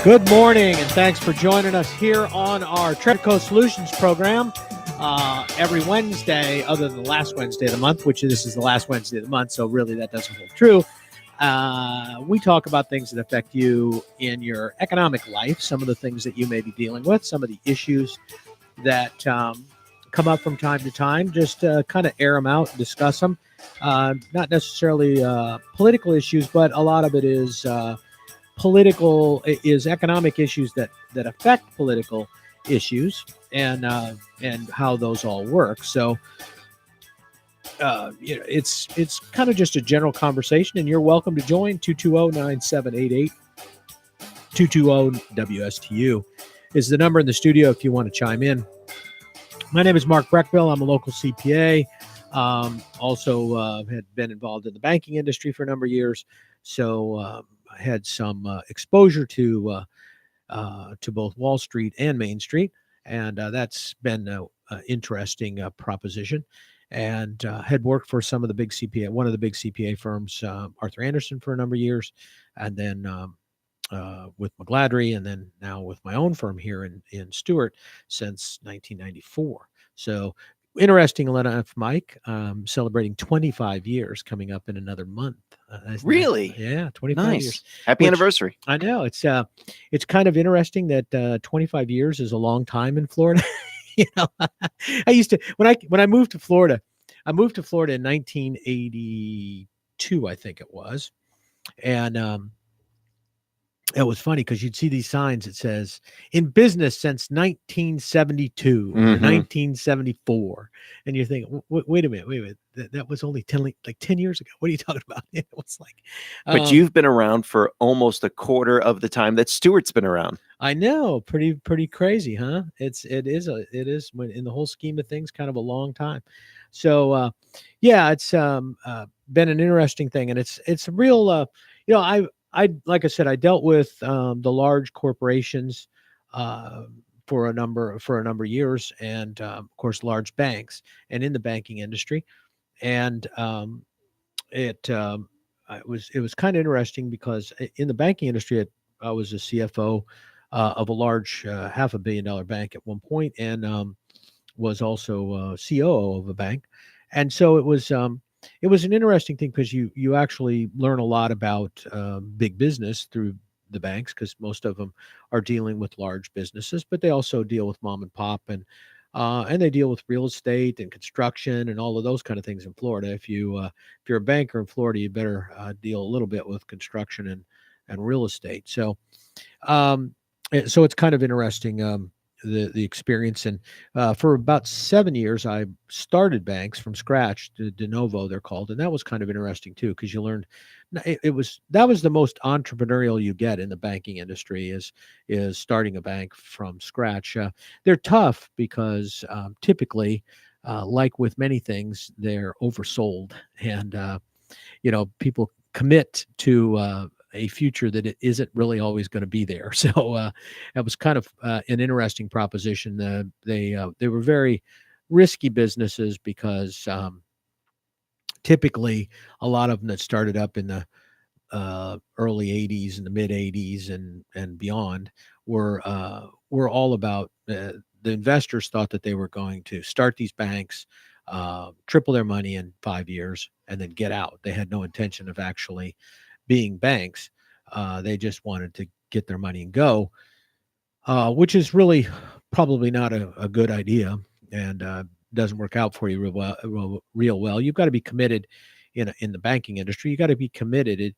Good morning, and thanks for joining us here on our Tredeco Solutions program every Wednesday, other than the last Wednesday of the month, which this is the last Wednesday of the month, so really that doesn't hold true. We talk about things that affect you in your economic life, some of the things that you may be dealing with, some of the issues that come up from time to time, just kind of air them out, discuss them. Not necessarily political issues, but a lot of it is economic issues that affect political issues and how those all work. So it's kind of just a general conversation, and you're welcome to join. 220-9788 220-WSTU is the number in the studio if you want to chime in. My name is Mark Breckville. I'm a local CPA. Also had been involved in the banking industry for a number of years, so I had some exposure to both Wall Street and Main Street, and that's been an interesting proposition. And had worked for one of the big CPA firms, Arthur Andersen, for a number of years, and then with McGladrey, and then now with my own firm here in Stewart since 1994. So interesting enough, Mike, celebrating 25 years coming up in another month. Really? Yeah, 25 years. Happy anniversary. I know. It's kind of interesting that 25 years is a long time in Florida. I used to, when I moved to Florida, in 1982, I think it was. And it was funny because you'd see these signs that says in business since 1972 or 1974. And you think, wait a minute. That was only 10 years ago. What are you talking about? It was like, but you've been around for almost a quarter of the time that Stewart's been around. I know. Pretty crazy, huh? It is when in the whole scheme of things, kind of a long time. So, it's been an interesting thing, and it's a real, I like I said, I dealt with the large corporations for a number of years, and of course large banks, and in the banking industry, and it was kind of interesting because in the banking industry, I was a CFO of a large $500 million bank at one point, and was also COO of a bank, and so it was an interesting thing because you actually learn a lot about big business through the banks, because most of them are dealing with large businesses, but they also deal with mom and pop, and they deal with real estate and construction and all of those kind of things in Florida. If you're a banker in Florida, you better deal a little bit with construction and real estate. So it's kind of interesting. The experience, and for about 7 years I started banks from scratch, de novo they're called, and that was kind of interesting too, because you learned that was the most entrepreneurial you get in the banking industry is starting a bank from scratch. They're tough because typically, like with many things, they're oversold, and people commit to a future that it isn't really always going to be there. So that was kind of an interesting proposition. They were very risky businesses because typically a lot of them that started up in the early 80s and the mid 80s and beyond were all about the investors thought that they were going to start these banks, triple their money in 5 years, and then get out. They had no intention of actually being banks. They just wanted to get their money and go, which is really probably not a good idea, and doesn't work out for you real well. You've got to be committed in the banking industry. You got to be committed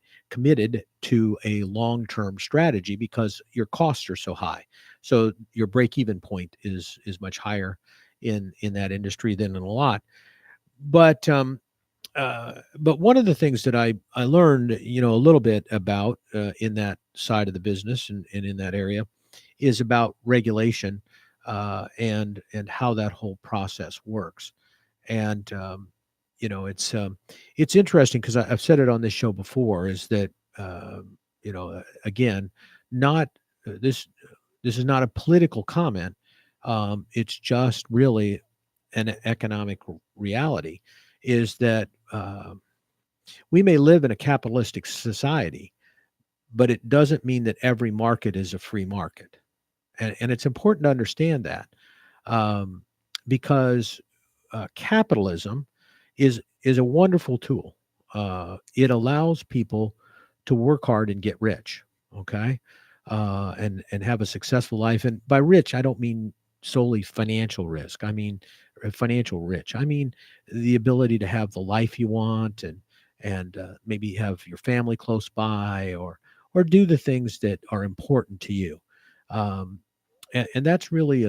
to a long-term strategy, because your costs are so high. So your break-even point is much higher in that industry than in a lot. But one of the things that I learned, a little bit about in that side of the business and in that area is about regulation and how that whole process works. And it's interesting because I've said it on this show before, is that again, not this is not a political comment. It's just really an economic reality, is that we may live in a capitalistic society, but it doesn't mean that every market is a free market. And it's important to understand that, um, because capitalism is a wonderful tool. It allows people to work hard and get rich. Okay, and have a successful life. And by rich, I don't mean solely financial risk. I mean financial rich. I mean the ability to have the life you want, and maybe have your family close by, or do the things that are important to you. Um, and that's really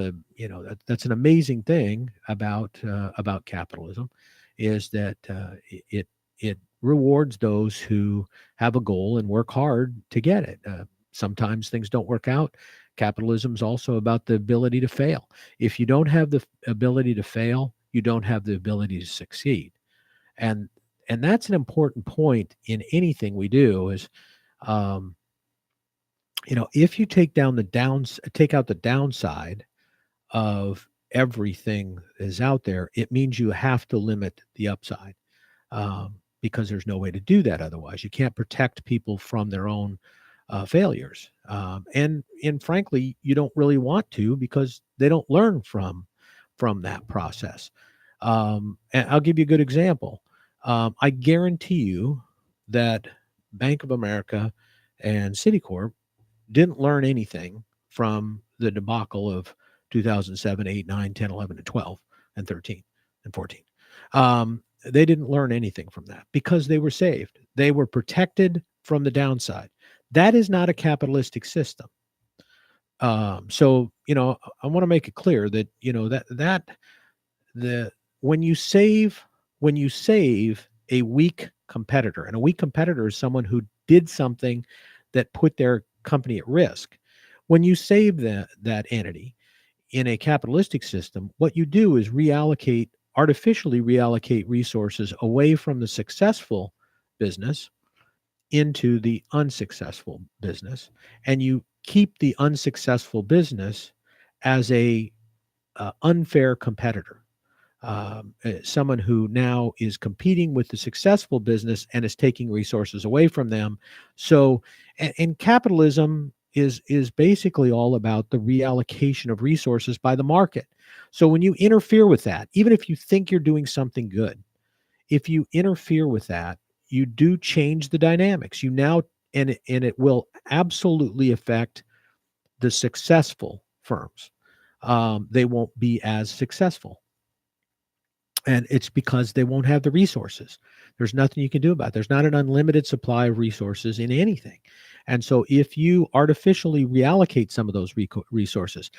that's an amazing thing about capitalism, is that it rewards those who have a goal and work hard to get it. Sometimes things don't work out. Capitalism is also about the ability to fail. If you don't have the ability to fail, you don't have the ability to succeed. and and that's an important point in anything we do. Is um, if you take out the downside of everything that is out there, it means you have to limit the upside, because there's no way to do that otherwise. You can't protect people from their own failures, and frankly, you don't really want to, because they don't learn from that process. And I'll give you a good example. I guarantee you that Bank of America and Citicorp didn't learn anything from the debacle of 2007, 8, 9, 10, 11, and 12, and 13, and 14. They didn't learn anything from that because they were saved. They were protected from the downside. That is not a capitalistic system. So, I want to make it clear that, that the when you save a weak competitor, and a weak competitor is someone who did something that put their company at risk. When you save that entity in a capitalistic system, what you do is artificially reallocate resources away from the successful business into the unsuccessful business, and you keep the unsuccessful business as a unfair competitor, someone who now is competing with the successful business and is taking resources away from them. So, and capitalism is basically all about the reallocation of resources by the market. So when you interfere with that, even if you think you're doing something good, if you interfere with that, you do change the dynamics. You now and it will absolutely affect the successful firms. They won't be as successful, and it's because they won't have the resources. There's nothing you can do about it. There's not an unlimited supply of resources in anything. And so if you artificially reallocate some of those resources,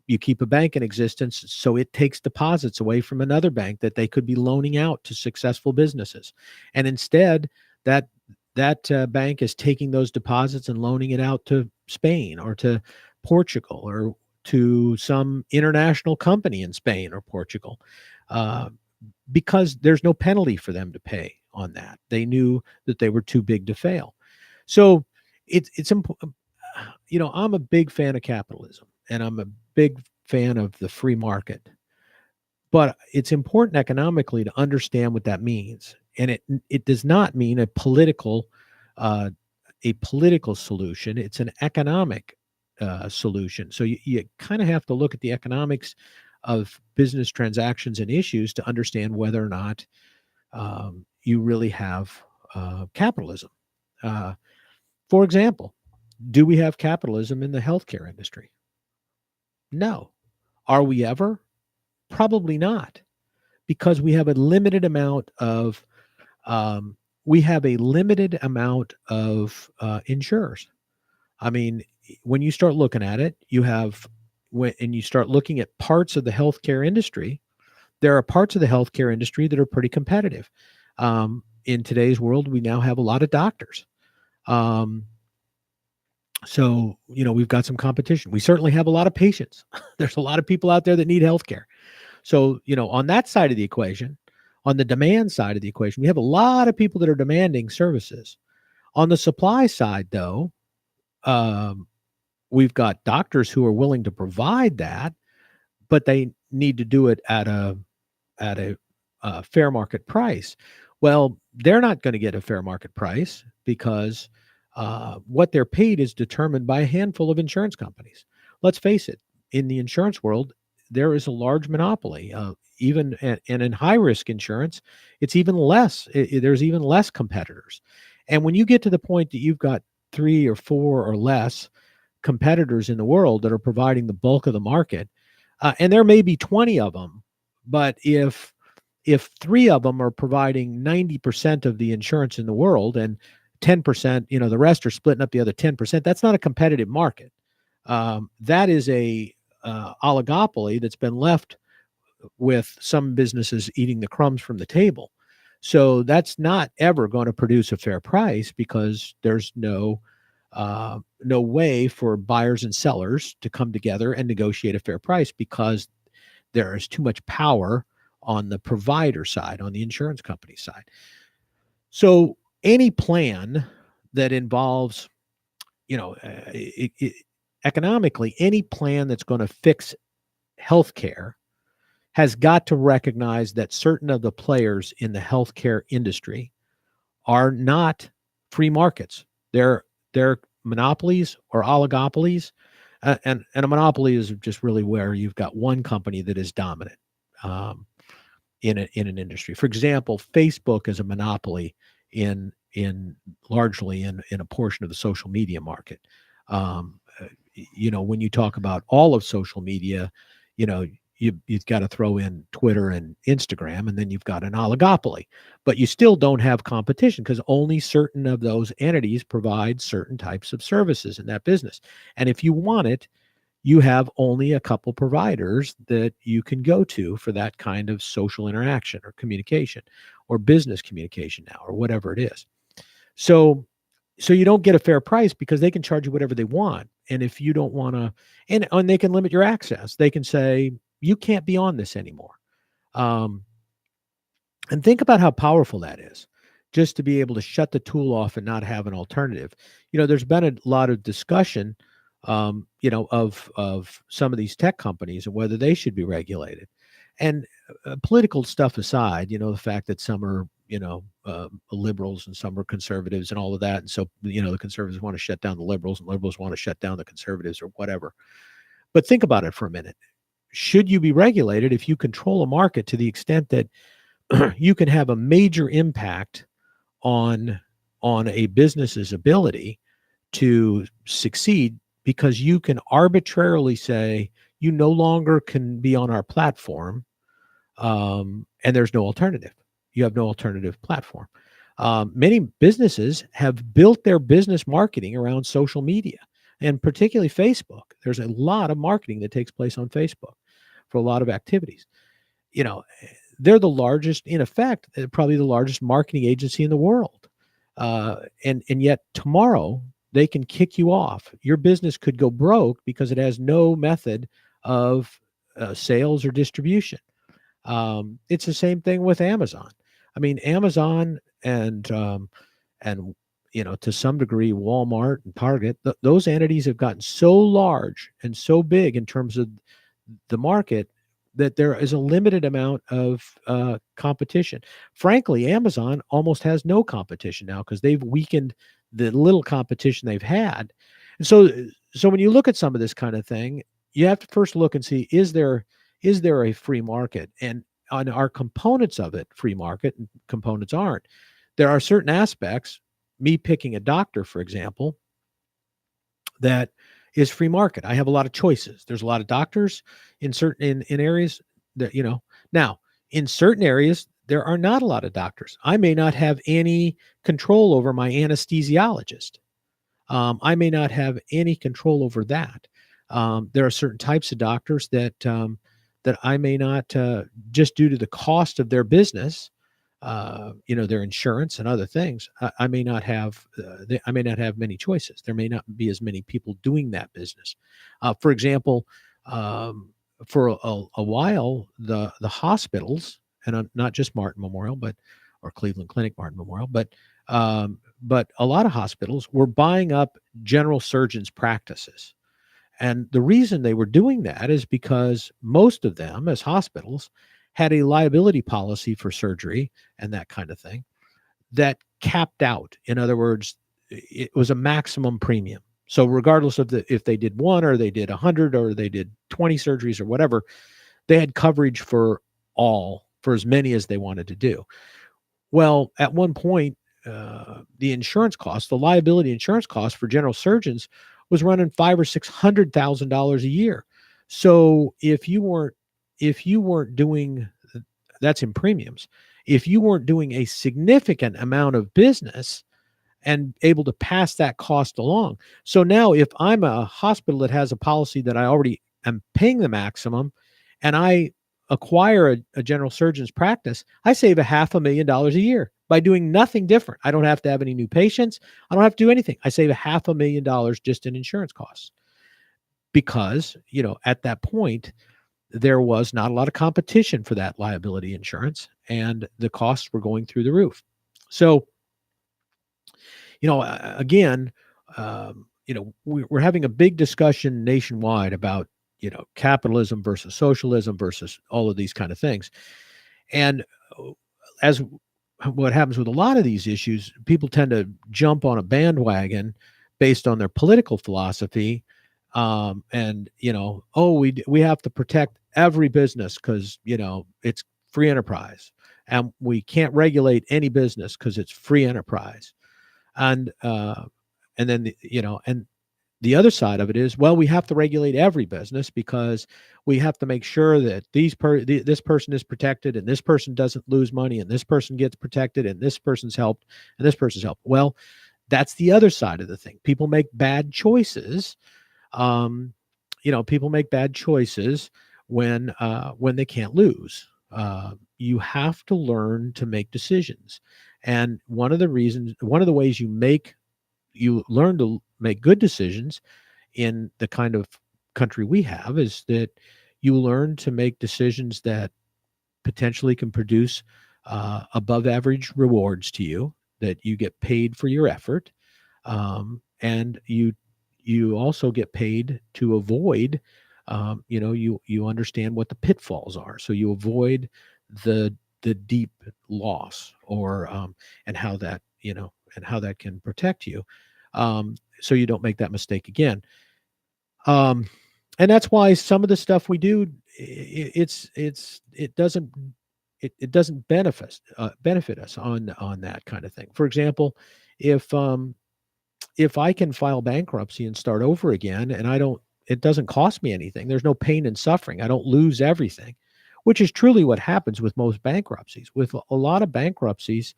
you keep a bank in existence, so it takes deposits away from another bank that they could be loaning out to successful businesses. And instead, that bank is taking those deposits and loaning it out to Spain, or to Portugal, or to some international company in Spain or Portugal. Uh, because there's no penalty for them to pay on that. They knew that they were too big to fail. So it's important. I'm a big fan of capitalism, and I'm a big fan of the free market. But it's important economically to understand what that means, and it does not mean uh, a political solution. It's an economic solution. So you kind of have to look at the economics of business transactions and issues to understand whether or not you really have capitalism. Uh, for example, do we have capitalism in the healthcare industry? No. Are we ever? Probably not, because um, we have a limited amount of insurers. I mean, when you start looking at it, and you start looking at parts of the healthcare industry, there are parts of the healthcare industry that are pretty competitive. In today's world, we now have a lot of doctors. Um, so, we've got some competition. We certainly have a lot of patients. There's a lot of people out there that need healthcare. So, on that side of the equation, on the demand side of the equation, we have a lot of people that are demanding services. On the supply side, though, um, we've got doctors who are willing to provide that, but they need to do it at a fair market price. Well, they're not going to get a fair market price because what they're paid is determined by a handful of insurance companies. Let's face it, in the insurance world, there is a large monopoly. And in high risk insurance, it's even less. There's even less competitors. And when you get to the point that you've got three or four or less competitors in the world that are providing the bulk of the market, and there may be 20 of them, but if three of them are providing 90% of the insurance in the world and 10%, the rest are splitting up the other 10%, that's not a competitive market. That is a oligopoly that's been left with some businesses eating the crumbs from the table. So that's not ever going to produce a fair price, because there's no way for buyers and sellers to come together and negotiate a fair price, because there is too much power on the provider side, on the insurance company side. So any plan that involves, economically, any plan that's going to fix healthcare has got to recognize that certain of the players in the healthcare industry are not free markets. They're monopolies or oligopolies, and a monopoly is just really where you've got one company that is dominant in an industry. For example, Facebook is a monopoly in largely in a portion of the social media market. When you talk about all of social media, you've got to throw in Twitter and Instagram, and then you've got an oligopoly. But you still don't have competition, because only certain of those entities provide certain types of services in that business. And if you want it, you have only a couple providers that you can go to for that kind of social interaction or communication or business communication now, or whatever it is. So you don't get a fair price, because they can charge you whatever they want. And if you don't want to, and they can limit your access. They can say, you can't be on this anymore. And think about how powerful that is, just to be able to shut the tool off and not have an alternative. There's been a lot of discussion, of some of these tech companies and whether they should be regulated. And political stuff aside, the fact that some are, liberals and some are conservatives and all of that. And so, the conservatives want to shut down the liberals and liberals want to shut down the conservatives, or whatever. But think about it for a minute. Should you be regulated if you control a market to the extent that you can have a major impact on a business's ability to succeed, because you can arbitrarily say you no longer can be on our platform, and there's no alternative. You have no alternative platform. Many businesses have built their business marketing around social media, and particularly Facebook. There's a lot of marketing that takes place on Facebook for a lot of activities. They're the largest, in effect, probably the largest marketing agency in the world. And yet tomorrow they can kick you off. Your business could go broke because it has no method of sales or distribution. It's the same thing with Amazon. I mean, Amazon and to some degree, Walmart and Target, those entities have gotten so large and so big in terms of the market that there is a limited amount of competition. Frankly, Amazon almost has no competition now, because they've weakened the little competition they've had. And so when you look at some of this kind of thing, you have to first look and see, is there a free market? And are components of it free market, and components aren't? There are certain aspects, me picking a doctor, for example, that is free market. I have a lot of choices. There's a lot of doctors in certain in areas that, now in certain areas, there are not a lot of doctors. I may not have any control over my anesthesiologist. I may not have any control over that. There are certain types of doctors that I may not, just due to the cost of their business, their insurance and other things, I may not have many choices. There may not be as many people doing that business. For example, for a while, the hospitals, and not just Martin Memorial, or Cleveland Clinic Martin Memorial, but a lot of hospitals were buying up general surgeons' practices. And the reason they were doing that is because most of them, as hospitals, had a liability policy for surgery and that kind of thing that capped out. In other words, it was a maximum premium. So regardless of if they did one or they did 100 or they did 20 surgeries or whatever, they had coverage for as many as they wanted to do. Well, at one point, the insurance cost, the liability insurance cost for general surgeons was running $500,000 or $600,000 a year. So if you weren't doing, that's in premiums, if you weren't doing a significant amount of business and able to pass that cost along. So now if I'm a hospital that has a policy that I already am paying the maximum and I acquire a general surgeon's practice, I save $500,000 a year by doing nothing different. I don't have to have any new patients. I don't have to do anything. I save $500,000 just in insurance costs because, at that point, there was not a lot of competition for that liability insurance and the costs were going through the roof. So, again, we're having a big discussion nationwide about, capitalism versus socialism versus all of these kind of things. And as what happens with a lot of these issues, people tend to jump on a bandwagon based on their political philosophy. And, we have to protect every business because, it's free enterprise. And we can't regulate any business because it's free enterprise. And then, and the other side of it is, well, we have to regulate every business because we have to make sure that this person is protected and this person doesn't lose money and this person gets protected and this person's helped and this person's helped. Well, that's the other side of the thing. People make bad choices. People make bad choices when they can't lose. You have to learn to make decisions. And one of the ways you learn to make good decisions in the kind of country we have is that you learn to make decisions that potentially can produce above average rewards to you, that you get paid for your effort. And you also get paid to avoid, you understand what the pitfalls are. So you avoid the deep loss and how that can protect you. So you don't make that mistake again. And that's why some of the stuff we do, it doesn't benefit us on that kind of thing. For example, if I can file bankruptcy and start over again, and it doesn't cost me anything. There's no pain and suffering. I don't lose everything, which is truly what happens with most bankruptcies. With a lot of bankruptcies,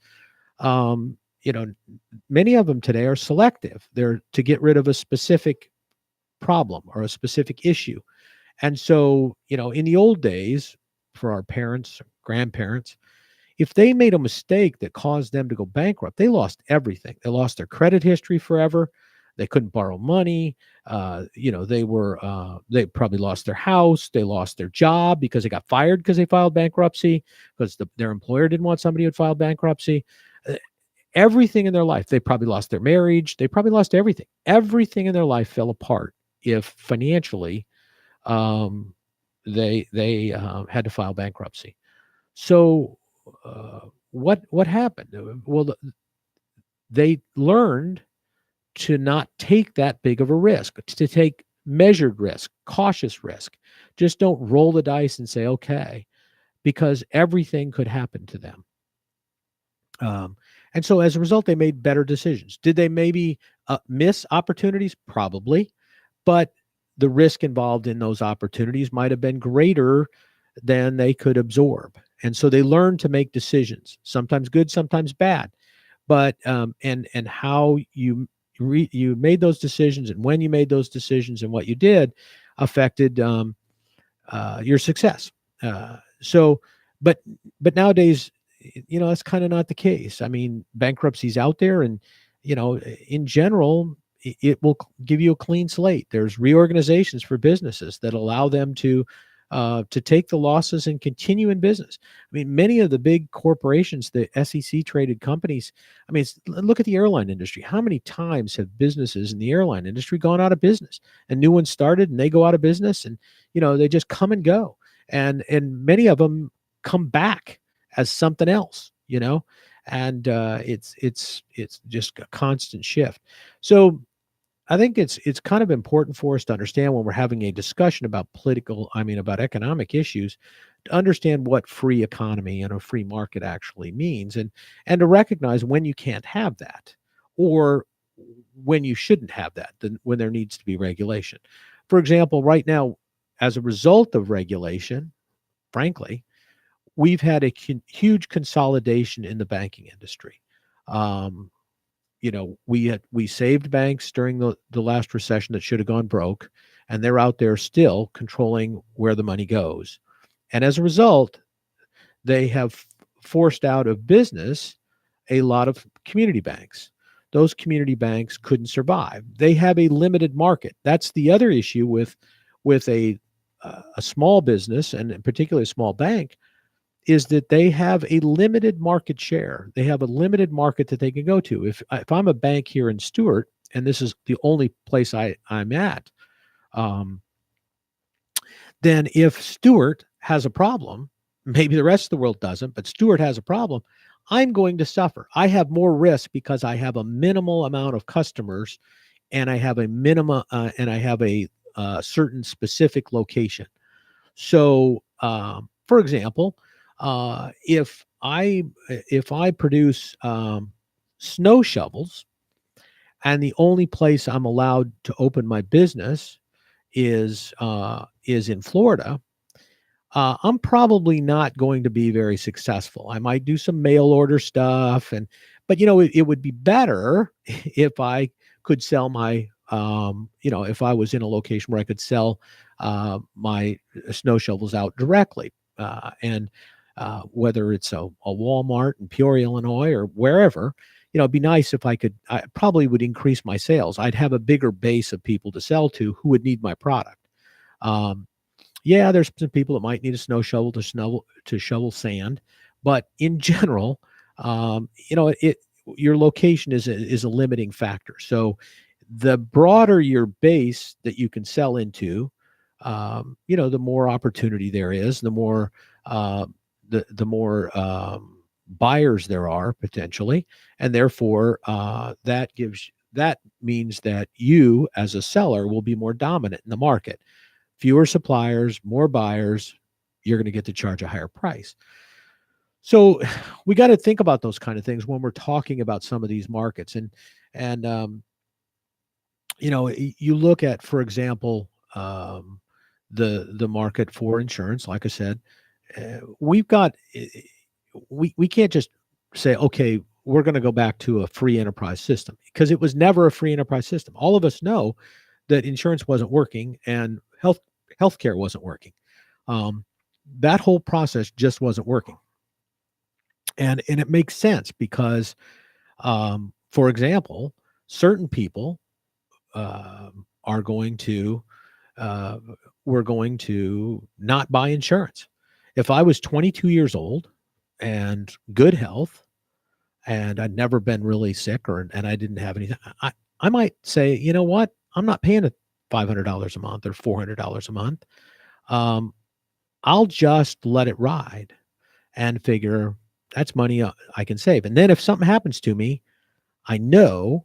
many of them today are selective. They're to get rid of a specific problem or a specific issue. And so, in the old days, for our parents, or grandparents, if they made a mistake that caused them to go bankrupt, they lost everything. They lost their credit history forever. They couldn't borrow money. They probably lost their house. They lost their job because they got fired because they filed bankruptcy, because their employer didn't want somebody who had filed bankruptcy. Everything in their life. They probably lost their marriage. They probably lost everything. Everything in their life fell apart if financially they had to file bankruptcy. So what happened? Well, they learned to not take that big of a risk, to take measured risk, cautious risk. Just don't roll the dice and say, okay, because everything could happen to them. And so as a result, they made better decisions. Did they maybe miss opportunities? Probably, but the risk involved in those opportunities might have been greater than they could absorb. And so they learned to make decisions, sometimes good, sometimes bad. But and how you made those decisions and when you made those decisions and what you did affected your success. But nowadays, that's kind of not the case. I mean, bankruptcy's out there, and in general, it will give you a clean slate. There's reorganizations for businesses that allow them to take the losses and continue in business. I mean, many of the big corporations, the SEC traded companies, I mean, look at the airline industry. How many times have businesses in the airline industry gone out of business and new ones started and they go out of business, and, they just come and go. And many of them come back as something else, and it's just a constant shift. So I think it's kind of important for us to understand when we're having a discussion about about economic issues, to understand what free economy and a free market actually means, and to recognize when you can't have that, or when you shouldn't have that, then when there needs to be regulation. For example, right now, as a result of regulation, frankly, we've had a huge consolidation in the banking industry. Um, we saved banks during the last recession that should have gone broke, and they're out there still controlling where the money goes. And as a result, they have forced out of business a lot of community banks. Those community banks couldn't survive. They have a limited market. That's the other issue with a small business, and particularly a small bank, is that they have a limited market share. They have a limited market that they can go to. If I'm a bank here in Stewart, and this is the only place I'm at, um, then if Stewart has a problem, maybe the rest of the world doesn't, but Stewart has a problem, I'm going to suffer. I have more risk because I have a minimal amount of customers, and I have a certain specific location. So, for example, if I produce snow shovels, and the only place I'm allowed to open my business is in Florida, I'm probably not going to be very successful. I might do some mail order stuff, but it would be better if I could sell if I was in a location where I could sell my snow shovels out directly, and whether it's a Walmart in Peoria, Illinois, or wherever. It'd be nice if I probably would increase my sales. I'd have a bigger base of people to sell to who would need my product. Um, yeah, there's some people that might need a snow shovel to shovel sand, but in general, your location is a limiting factor. So the broader your base that you can sell into, the more opportunity there is, uh, the more buyers there are potentially, and therefore that means that you as a seller will be more dominant in the market. Fewer suppliers, more buyers, you're going to get to charge a higher price. So we got to think about those kind of things when we're talking about some of these markets. You look at, for example, the market for insurance. Like I said, we've got we can't just say, okay, we're going to go back to a free enterprise system, because it was never a free enterprise system. All of us know that insurance wasn't working, and healthcare wasn't working. Um, that whole process just wasn't working, and it makes sense because, for example, certain people are going to we're going to not buy insurance. If I was 22 years old and good health, and I'd never been really sick, and I didn't have anything, I might say, you know what, I'm not paying $500 a month or $400 a month. Um, I'll just let it ride and figure that's money I can save. And then if something happens to me, I know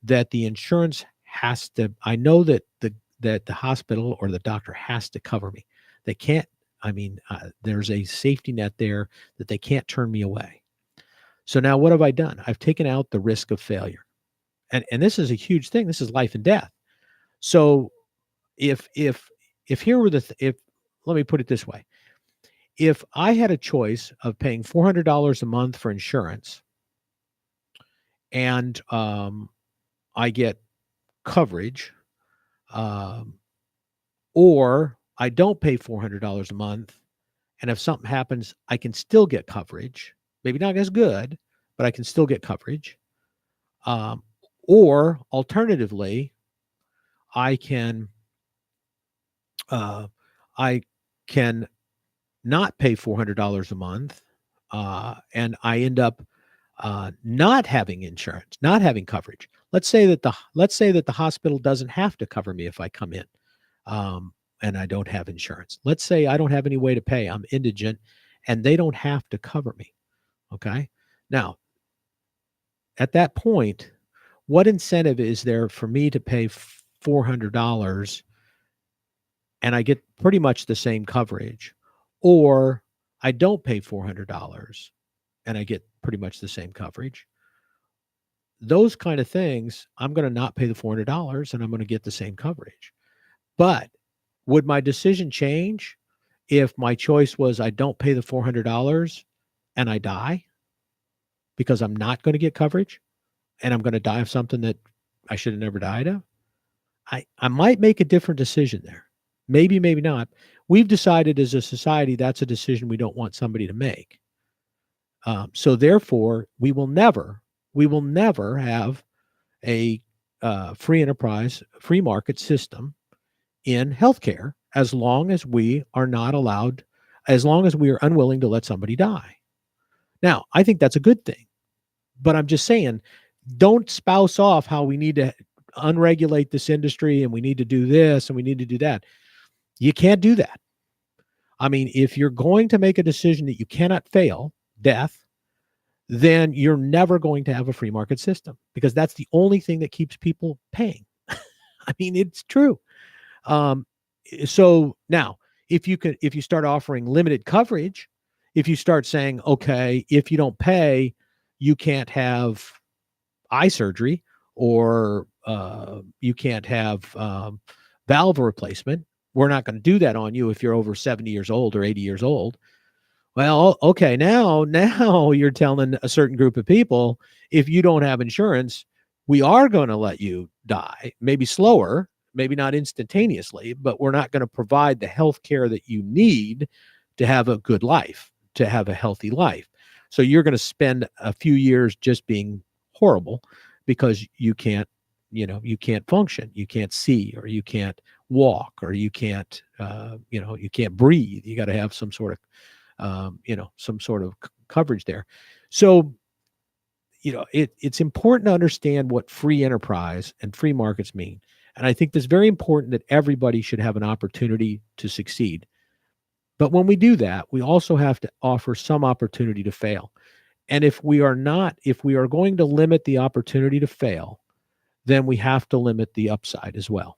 that the insurance has to. I know that the hospital or the doctor has to cover me. They can't. There's a safety net there that they can't turn me away. So now what have I done? I've taken out the risk of failure, and this is a huge thing. This is life and death. So if here were if let me put it this way. If I had a choice of paying $400 a month for insurance, and I get coverage, um, or I don't pay $400 a month, and if something happens, I can still get coverage. Maybe not as good, but I can still get coverage. Um, or alternatively, I can uh, I can not pay $400 a month, and I end up not having insurance, not having coverage. Let's say that the hospital doesn't have to cover me if I come in, um, and I don't have insurance. Let's say I don't have any way to pay. I'm indigent, and they don't have to cover me. Okay. Now, at that point, what incentive is there for me to pay $400 and I get pretty much the same coverage, or I don't pay $400 and I get pretty much the same coverage? Those kind of things, I'm going to not pay the $400 and I'm going to get the same coverage. But would my decision change if my choice was I don't pay the $400 and I die because I'm not going to get coverage and I'm going to die of something that I should have never died of? I might make a different decision there. Maybe, maybe not. We've decided as a society that's a decision we don't want somebody to make. So therefore, we will never have a free enterprise, free market system in healthcare as long as we are not allowed, as long as we are unwilling to let somebody die. Now, I think that's a good thing, but I'm just saying, don't spouse off how we need to unregulate this industry and we need to do this and we need to do that. You can't do that. I mean, if you're going to make a decision that you cannot fail, death, then you're never going to have a free market system because that's the only thing that keeps people paying. I mean, it's true. So now if you start offering limited coverage, if you start saying, okay, if you don't pay, you can't have eye surgery or you can't have valve replacement. We're not going to do that on you if you're over 70 years old or 80 years old. Well, okay, now you're telling a certain group of people, if you don't have insurance, we are going to let you die, maybe slower, maybe not instantaneously, but we're not going to provide the health care that you need to have a good life, to have a healthy life. So you're going to spend a few years just being horrible because you can't function, you can't see, or you can't walk, or you can't, you can't breathe. You got to have some sort of some sort of coverage there. So, it's important to understand what free enterprise and free markets mean. And I think it's very important that everybody should have an opportunity to succeed. But when we do that, we also have to offer some opportunity to fail. And if we are going to limit the opportunity to fail, then we have to limit the upside as well.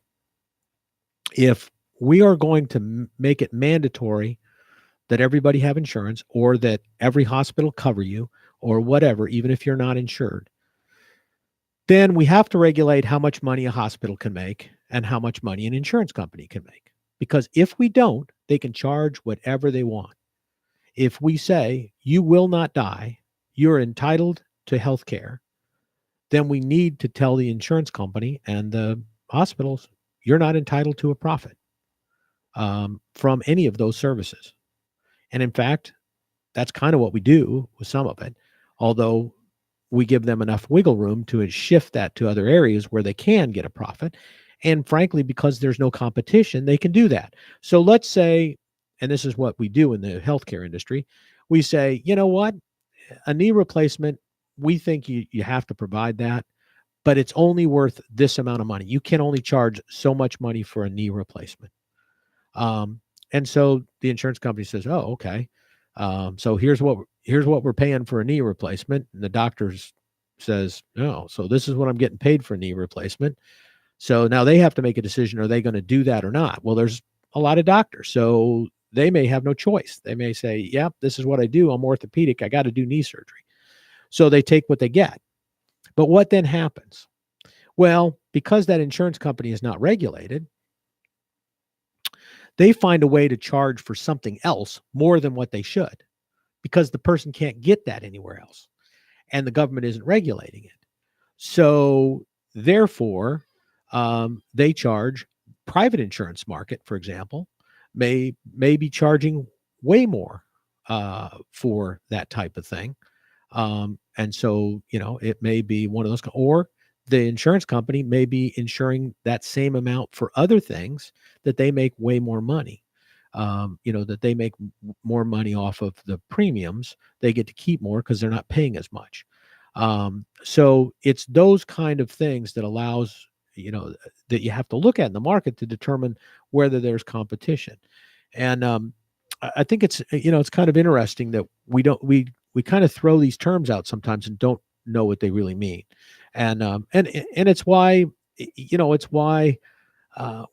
If we are going to make it mandatory that everybody have insurance or that every hospital cover you or whatever, even if you're not insured, then we have to regulate how much money a hospital can make and how much money an insurance company can make. Because if we don't, they can charge whatever they want. If we say you will not die, you're entitled to health care, then we need to tell the insurance company and the hospitals, you're not entitled to a profit from any of those services. And in fact, that's kind of what we do with some of it, although we give them enough wiggle room to shift that to other areas where they can get a profit. And frankly, because there's no competition, they can do that. So let's say, and this is what we do in the healthcare industry, we say, you know what, a knee replacement, we think you have to provide that, but it's only worth this amount of money. You can only charge so much money for a knee replacement. And so the insurance company says, oh, okay. So here's what we're paying for a knee replacement. And the doctor says, no, so this is what I'm getting paid for a knee replacement. So now they have to make a decision. Are they going to do that or not? Well, there's a lot of doctors, so they may have no choice. They may say, yeah, this is what I do. I'm orthopedic. I got to do knee surgery. So they take what they get. But what then happens? Well, because that insurance company is not regulated, they find a way to charge for something else more than what they should because the person can't get that anywhere else and the government isn't regulating it. So therefore, they charge. Private insurance market, for example, may be charging way more for that type of thing. And so, it may be one of those, or the insurance company may be insuring that same amount for other things that they make way more money. That they make more money off of the premiums. They get to keep more because they're not paying as much. So it's those kind of things that allows, that you have to look at in the market to determine whether there's competition. And I think it's, it's kind of interesting that we kind of throw these terms out sometimes and don't know what they really mean, and it's why it's why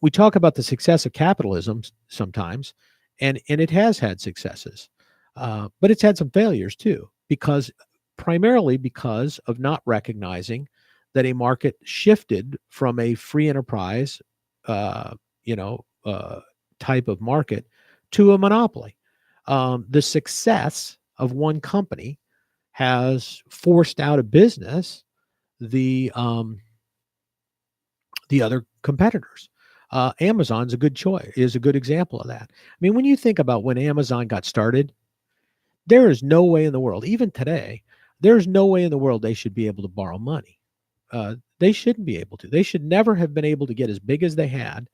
we talk about the success of capitalism sometimes, and it has had successes, but it's had some failures too, because primarily because of not recognizing that a market shifted from a free enterprise, uh, you know, type of market to a monopoly. The success of one company has forced out of business the other competitors. Amazon's a good choice, is a good example of that. I mean, when you think about when Amazon got started, there is no way in the world, even today, there's no way in the world they should be able to borrow money. They shouldn't be able to. They should never have been able to get as big as they had,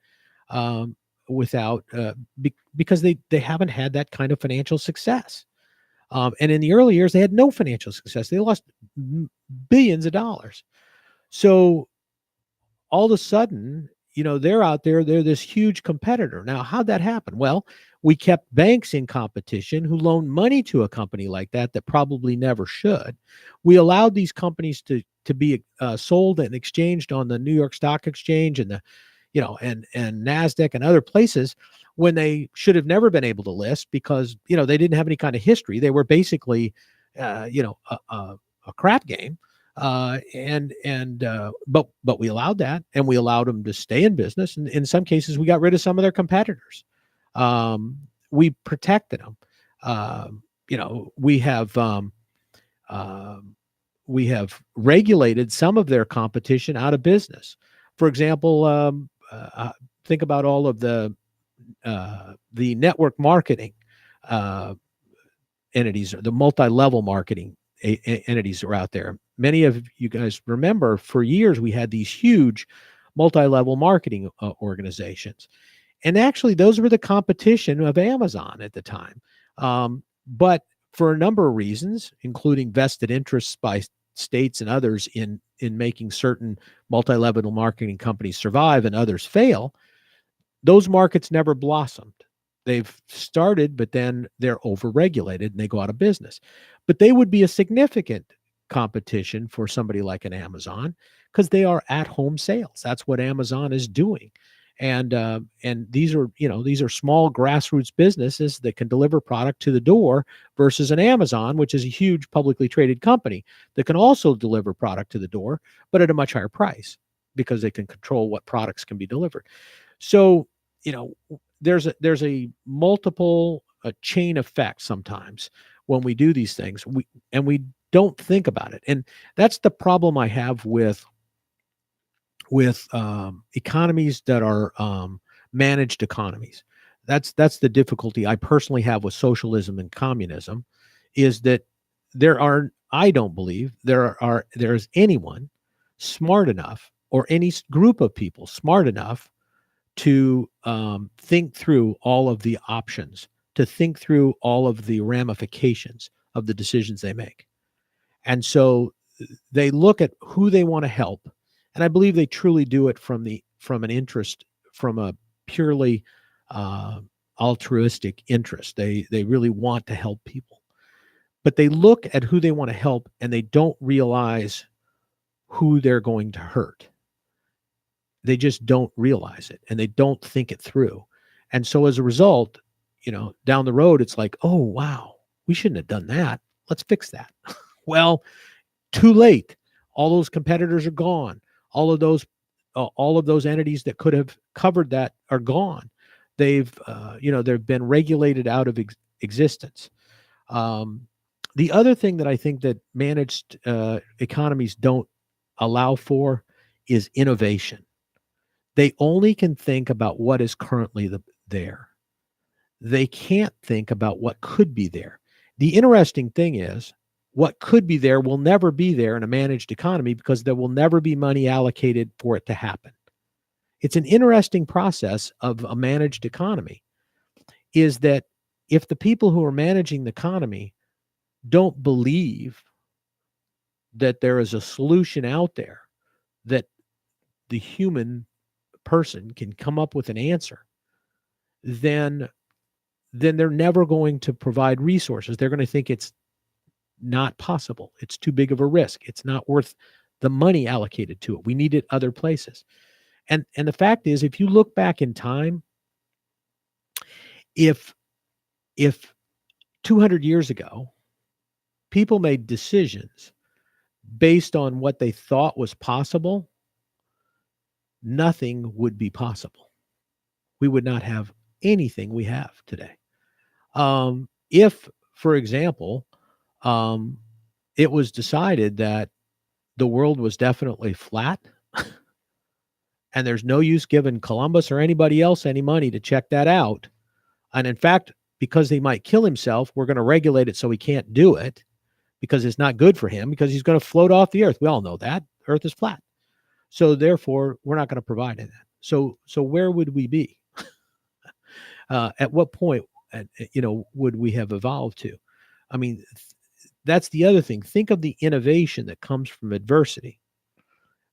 without because they haven't had that kind of financial success. And in the early years, they had no financial success. They lost billions of dollars. So all of a sudden, they're out there, they're this huge competitor. Now, how'd that happen? Well, we kept banks in competition who loaned money to a company like that probably never should. We allowed these companies to be sold and exchanged on the New York Stock Exchange and and NASDAQ and other places when they should have never been able to list, because they didn't have any kind of history. They were basically a crap game. But we allowed that, and we allowed them to stay in business. And in some cases, we got rid of some of their competitors. We protected them. We have regulated some of their competition out of business. For example, think about all of the network marketing entities, or the multi-level marketing entities are out there. Many of you guys remember, for years we had these huge multi-level marketing organizations, and actually those were the competition of Amazon at the time. But for a number of reasons, including vested interests by states and others in making certain multi-level marketing companies survive and others fail, those markets never blossomed. They've started, but then they're overregulated and they go out of business. But they would be a significant competition for somebody like an Amazon, because they are at-home sales. That's what Amazon is doing. And these are small grassroots businesses that can deliver product to the door, versus an Amazon, which is a huge publicly traded company that can also deliver product to the door, but at a much higher price, because they can control what products can be delivered. So, there's a multiple chain effect sometimes when we do these things. We don't think about it, and that's the problem I have with economies that are managed economies. That's the difficulty I personally have with socialism and communism, is that I don't believe there's anyone smart enough, or any group of people smart enough, to think through all of the options, to think through all of the ramifications of the decisions they make. And so they look at who they want to help. And I believe they truly do it from an interest, from a purely altruistic interest. They really want to help people. But they look at who they want to help, and they don't realize who they're going to hurt. They just don't realize it, and they don't think it through. And so as a result, down the road, it's like, oh, wow, we shouldn't have done that. Let's fix that. Well, too late. All those competitors are gone. All of those entities that could have covered that are gone. They've been regulated out of existence. The other thing that I think that managed economies don't allow for is innovation. They only can think about what is currently there. They can't think about what could be there. The interesting thing is, what could be there will never be there in a managed economy, because there will never be money allocated for it to happen. It's an interesting process of a managed economy, is that if the people who are managing the economy don't believe that there is a solution out there, that the human person can come up with an answer, then they're never going to provide resources. They're going to think it's not possible. It's too big of a risk. It's not worth the money allocated to it. We need it other places. And the fact is, if you look back in time, if 200 years ago, people made decisions based on what they thought was possible, nothing would be possible. We would not have anything we have today. If, for example, it was decided that the world was definitely flat, and there's no use giving Columbus or anybody else any money to check that out. And in fact, because he might kill himself, we're going to regulate it so he can't do it because it's not good for him, because he's going to float off the earth. We all know that earth is flat. So therefore, we're not going to provide that. So where would we be? At what point, would we have evolved to? I mean, that's the other thing. Think of the innovation that comes from adversity.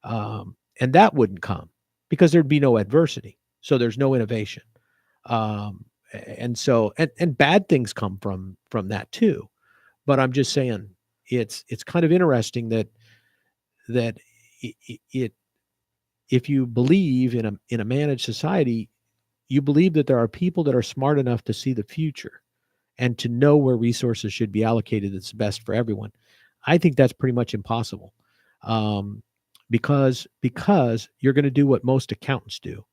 And that wouldn't come because there'd be no adversity. So there's no innovation. And so bad things come from that too. But I'm just saying it's kind of interesting that it if you believe in a managed society, you believe that there are people that are smart enough to see the future and to know where resources should be allocated that's best for everyone. I think that's pretty much impossible, because you're going to do what most accountants do,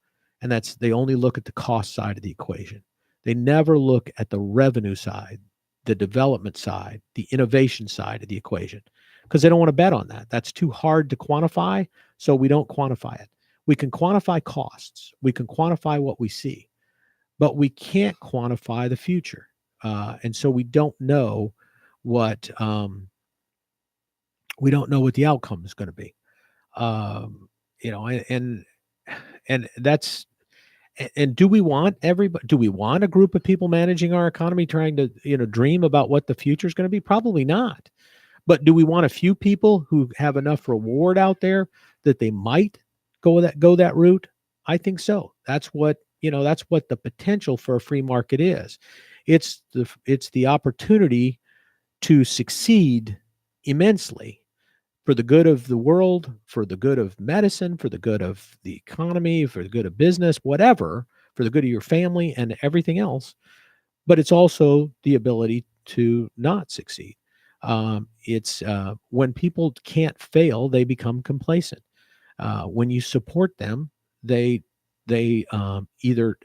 and that's they only look at the cost side of the equation. They never look at the revenue side, the development side, the innovation side of the equation, because they don't want to bet on that. That's too hard to quantify, so we don't quantify it. We can quantify costs. We can quantify what we see, but we can't quantify the future. And so we don't know what the outcome is going to be. And that's, and do we want everybody? Do we want a group of people managing our economy trying to dream about what the future is going to be? Probably not. But do we want a few people who have enough reward out there that they might go that route? I think so. That's what the potential for a free market is. It's the opportunity to succeed immensely for the good of the world, for the good of medicine, for the good of the economy, for the good of business, whatever, for the good of your family and everything else. But it's also the ability to not succeed. It's when people can't fail, they become complacent. When you support them, they either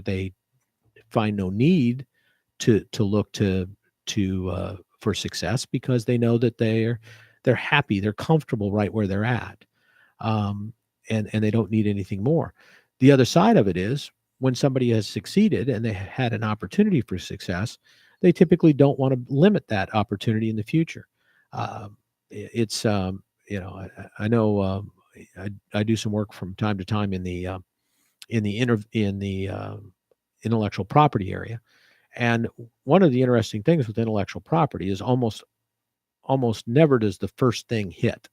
they find no need to look to for success because they know that they're happy, they're comfortable right where they're at, and they don't need anything more. The other side of it is when somebody has succeeded and they had an opportunity for success, they typically don't want to limit that opportunity in the future. I know I do some work from time to time in the intellectual property area, and one of the interesting things with intellectual property is almost never does the first thing hit.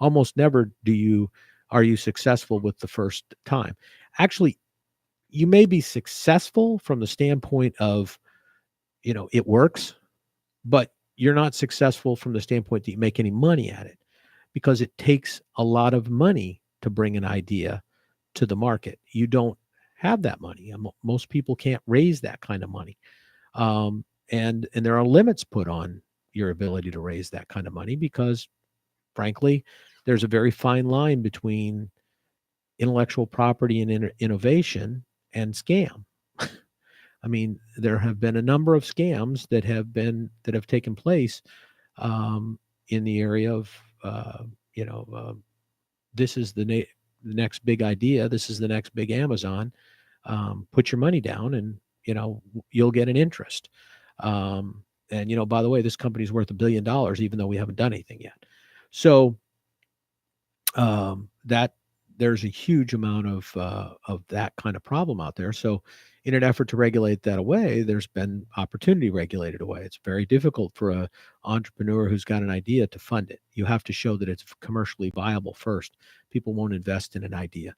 Almost never are you successful with the first time. Actually, you may be successful from the standpoint of it works, but you're not successful from the standpoint that you make any money at it, because it takes a lot of money to bring an idea to the market. You don't have that money. Most people can't raise that kind of money. And there are limits put on your ability to raise that kind of money because, frankly, there's a very fine line between intellectual property and innovation and scam. I mean, there have been a number of scams that have taken place in the area of this is the next big idea. This is the next big Amazon. Put your money down, and you'll get an interest. And by the way, this company's worth $1 billion, even though we haven't done anything yet. So that there's a huge amount of that kind of problem out there. So in an effort to regulate that away, there's been opportunity regulated away. It's very difficult for an entrepreneur who's got an idea to fund it. You have to show that it's commercially viable first. People won't invest in an idea.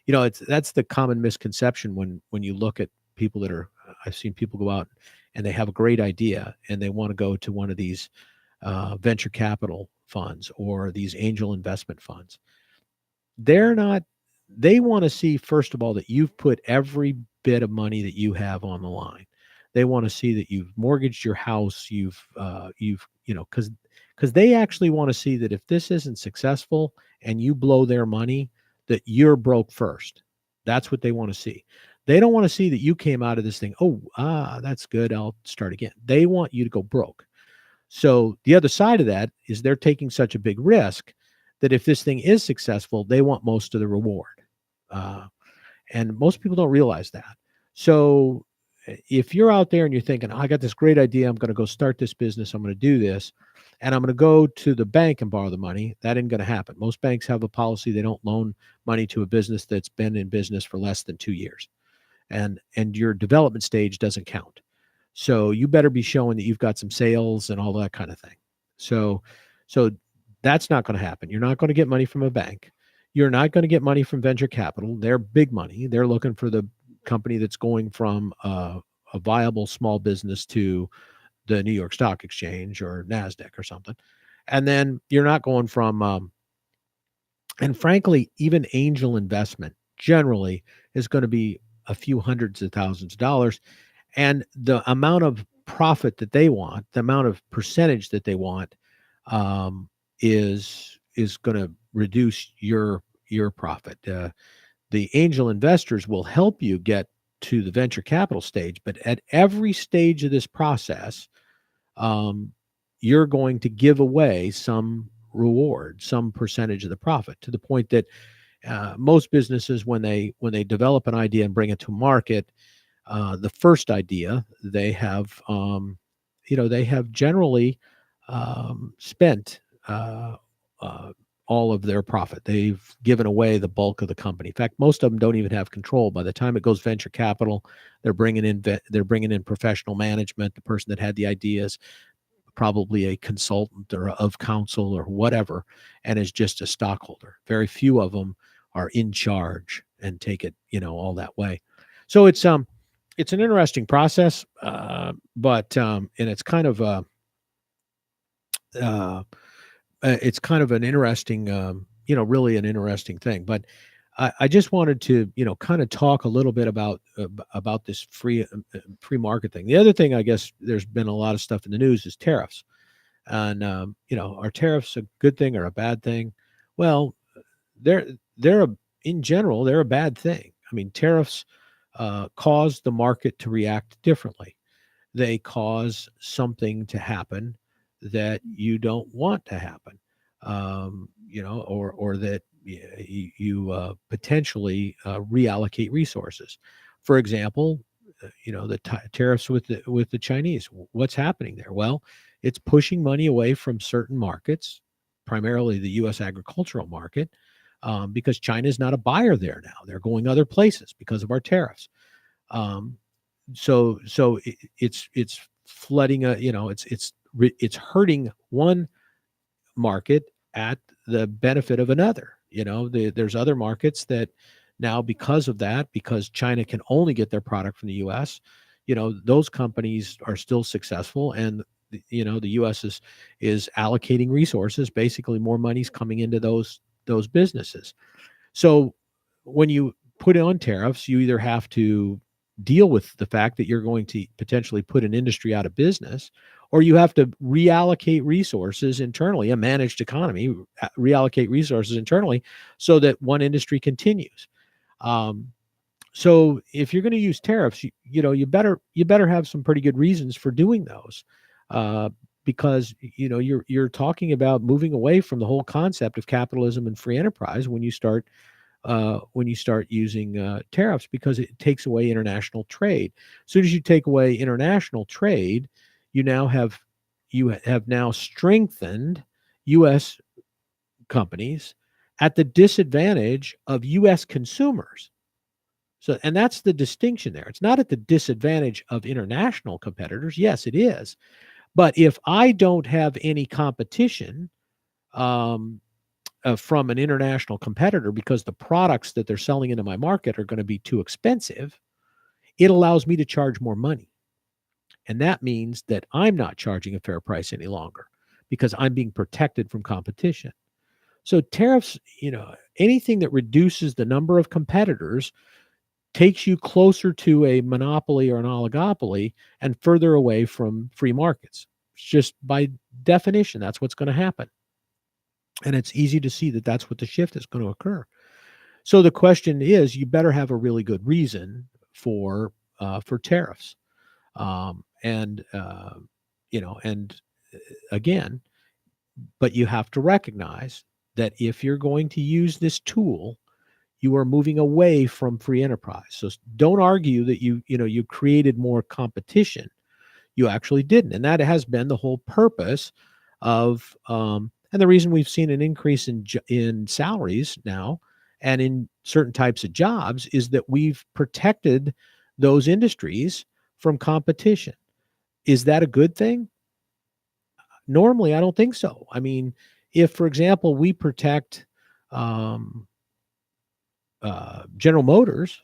That's the common misconception when you look at people that are, I've seen people go out and they have a great idea and they want to go to one of these venture capital funds or these angel investment funds, they're not, they want to see, first of all, that you've put every bit of money that you have on the line. They want to see that you've mortgaged your house, because they actually want to see that if this isn't successful and you blow their money, that you're broke first. That's what they want to see. They don't want to see that you came out of this thing, oh, that's good, I'll start again. They want you to go broke. So the other side of that is they're taking such a big risk that if this thing is successful, they want most of the reward. And most people don't realize that. So if you're out there and you're thinking, oh, I got this great idea, I'm going to go start this business, I'm going to do this, and I'm going to go to the bank and borrow the money, that ain't going to happen. Most banks have a policy, they don't loan money to a business that's been in business for less than 2 years. And your development stage doesn't count. So you better be showing that you've got some sales and all that kind of thing. So that's not going to happen. You're not going to get money from a bank. You're not going to get money from venture capital. They're big money. They're looking for the company that's going from a viable small business to the New York Stock Exchange or NASDAQ or something. And then you're not going from, and frankly, even angel investment generally is going to be a few hundreds of thousands of dollars. And the amount of profit that they want, the amount of percentage that they want, is going to reduce your profit. The angel investors will help you get to the venture capital stage, but at every stage of this process, you're going to give away some reward, some percentage of the profit, to the point that most businesses, when they develop an idea and bring it to market, the first idea they have, they have generally spent all of their profit. They've given away the bulk of the company. In fact, most of them don't even have control. By the time it goes venture capital, they're bringing in professional management. The person that had the ideas, probably a consultant or of counsel or whatever, and is just a stockholder. Very few of them are in charge and take it, all that way. So it's an interesting process, but and it's kind of an interesting, really an interesting thing. But I just wanted to, kind of talk a little bit about this free market thing. The other thing, I guess, there's been a lot of stuff in the news is tariffs, and are tariffs a good thing or a bad thing? Well, in general, they're a bad thing. I mean, tariffs cause the market to react differently. They cause something to happen that you don't want to happen, or that you potentially reallocate resources. For example, the tariffs with the Chinese. What's happening there? Well, it's pushing money away from certain markets, primarily the U.S. agricultural market, because China is not a buyer there now. They're going other places because of our tariffs. So it's flooding it's hurting one market at the benefit of another. There's other markets that now, because of that, because China can only get their product from the U.S., those companies are still successful, and the U.S. is allocating resources. Basically, more money's coming into those businesses. So when you put on tariffs, you either have to deal with the fact that you're going to potentially put an industry out of business, or you have to reallocate resources internally, a managed economy, reallocate resources internally so that one industry continues. So if you're going to use tariffs, you better have some pretty good reasons for doing those, because you're talking about moving away from the whole concept of capitalism and free enterprise when you start using tariffs, because it takes away international trade. As soon as you take away international trade, you have now strengthened U.S. companies at the disadvantage of U.S. consumers. So, and that's the distinction there. It's not at the disadvantage of international competitors. Yes, it is. But if I don't have any competition from an international competitor because the products that they're selling into my market are going to be too expensive, it allows me to charge more money. And that means that I'm not charging a fair price any longer because I'm being protected from competition. So tariffs, anything that reduces the number of competitors takes you closer to a monopoly or an oligopoly and further away from free markets. It's just by definition, that's what's going to happen. And it's easy to see that that's what the shift is going to occur. So the question is, you better have a really good reason for tariffs. And again, but you have to recognize that if you're going to use this tool, you are moving away from free enterprise. So don't argue that you created more competition. You actually didn't, and that has been the whole purpose of and the reason we've seen an increase in salaries now and in certain types of jobs is that we've protected those industries from competition. Is that a good thing? Normally, I don't think so. I mean, if, for example, we protect General Motors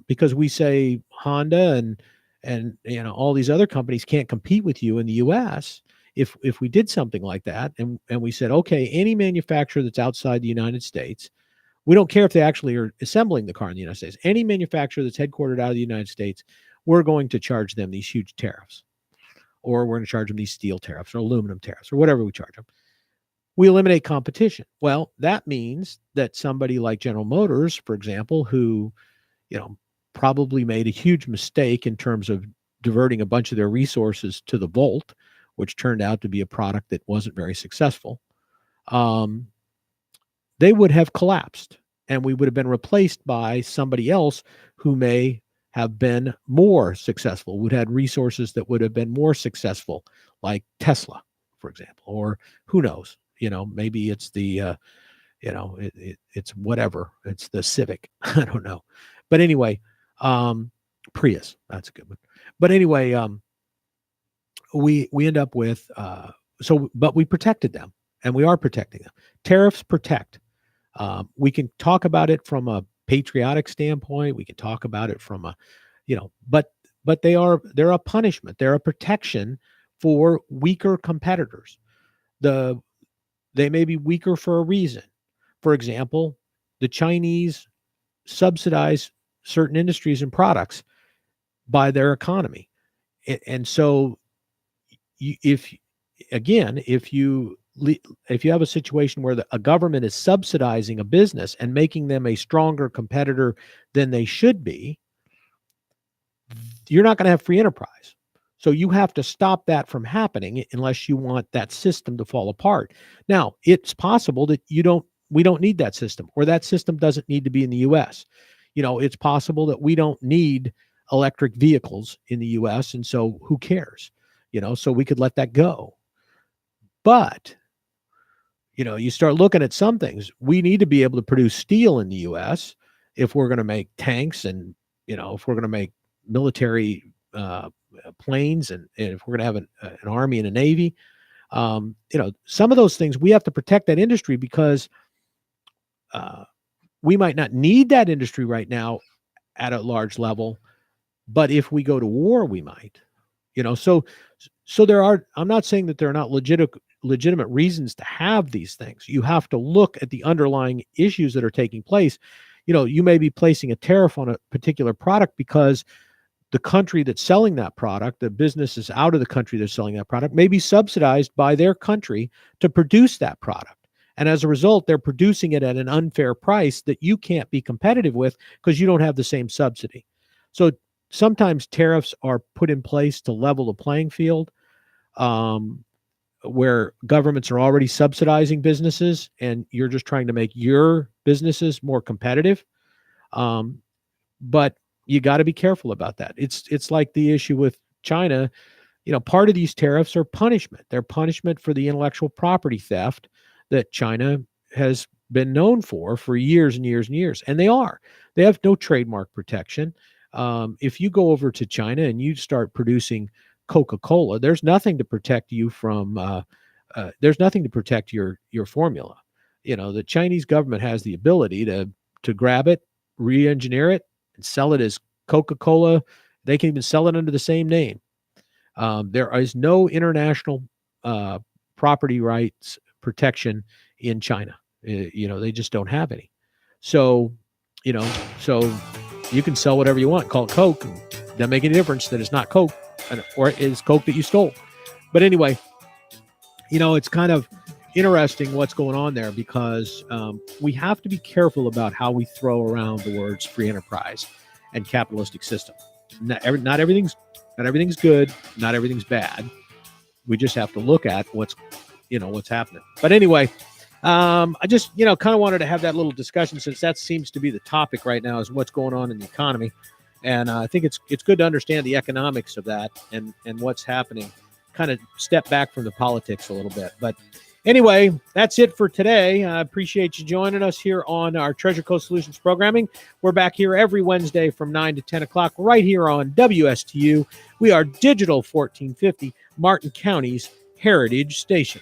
because we say Honda and all these other companies can't compete with you in the U.S. If we did something like that and we said, okay, any manufacturer that's outside the United States, we don't care if they actually are assembling the car in the United States. Any manufacturer that's headquartered out of the United States, we're going to charge them these huge tariffs, or we're going to charge them these steel tariffs or aluminum tariffs or whatever we charge them. We eliminate competition. Well, that means that somebody like General Motors, for example, who, probably made a huge mistake in terms of diverting a bunch of their resources to the Volt, which turned out to be a product that wasn't very successful, they would have collapsed and we would have been replaced by somebody else who may have been more successful, would have had resources that would have been more successful, like Tesla, for example, or who knows, maybe it's the, it's whatever, it's the Civic. I don't know. But anyway, Prius, that's a good one. But anyway, we end up with, but we protected them and we are protecting them. Tariffs protect. We can talk about it from a patriotic standpoint. We can talk about it from a, but they're a punishment. They're a protection for weaker competitors. They may be weaker for a reason. For example, the Chinese subsidize certain industries and products by their economy. And so if you have a situation where a government is subsidizing a business and making them a stronger competitor than they should be, you're not going to have free enterprise. So you have to stop that from happening unless you want that system to fall apart. Now, it's possible that we don't need that system, or that system doesn't need to be in the U.S. It's possible that we don't need electric vehicles in the U.S. And so who cares? So we could let that go. But, you start looking at some things. We need to be able to produce steel in the U.S. if we're going to make tanks and, if we're going to make military planes and if we're going to have an army and a navy. Some of those things we have to protect that industry because we might not need that industry right now at a large level, but if we go to war, we might. So there are. I'm not saying that there are not legitimate reasons to have these things. You have to look at the underlying issues that are taking place. You may be placing a tariff on a particular product because the country that's selling that product, the businesses out of the country that's selling that product, may be subsidized by their country to produce that product. And as a result, they're producing it at an unfair price that you can't be competitive with because you don't have the same subsidy. So sometimes tariffs are put in place to level the playing field, where governments are already subsidizing businesses and you're just trying to make your businesses more competitive. But you got to be careful about that. It's like the issue with China. Part of these tariffs are punishment. They're punishment for the intellectual property theft that China has been known for years and years and years. And they have no trademark protection. If you go over to China and you start producing Coca-Cola, there's nothing to protect you from, there's nothing to protect your formula. The Chinese government has the ability to grab it, re-engineer it, and sell it as Coca-Cola, They can even sell it under the same name. There is no international property rights protection in China. They just don't have any. So, so you can sell whatever you want, call it Coke. Doesn't make any difference that it's not Coke, or it is Coke that you stole. But anyway, it's kind of interesting what's going on there, because we have to be careful about how we throw around the words free enterprise and capitalistic system. Not everything's good, not everything's bad. We just have to look at what's happening. But anyway, I just kind of wanted to have that little discussion, since that seems to be the topic right now, is what's going on in the economy. And I think it's good to understand the economics of that and what's happening. Kind of step back from the politics a little bit. But anyway, that's it for today. I appreciate you joining us here on our Treasure Coast Solutions programming. We're back here every Wednesday from 9 to 10 o'clock right here on WSTU. We are Digital 1450, Martin County's Heritage Station.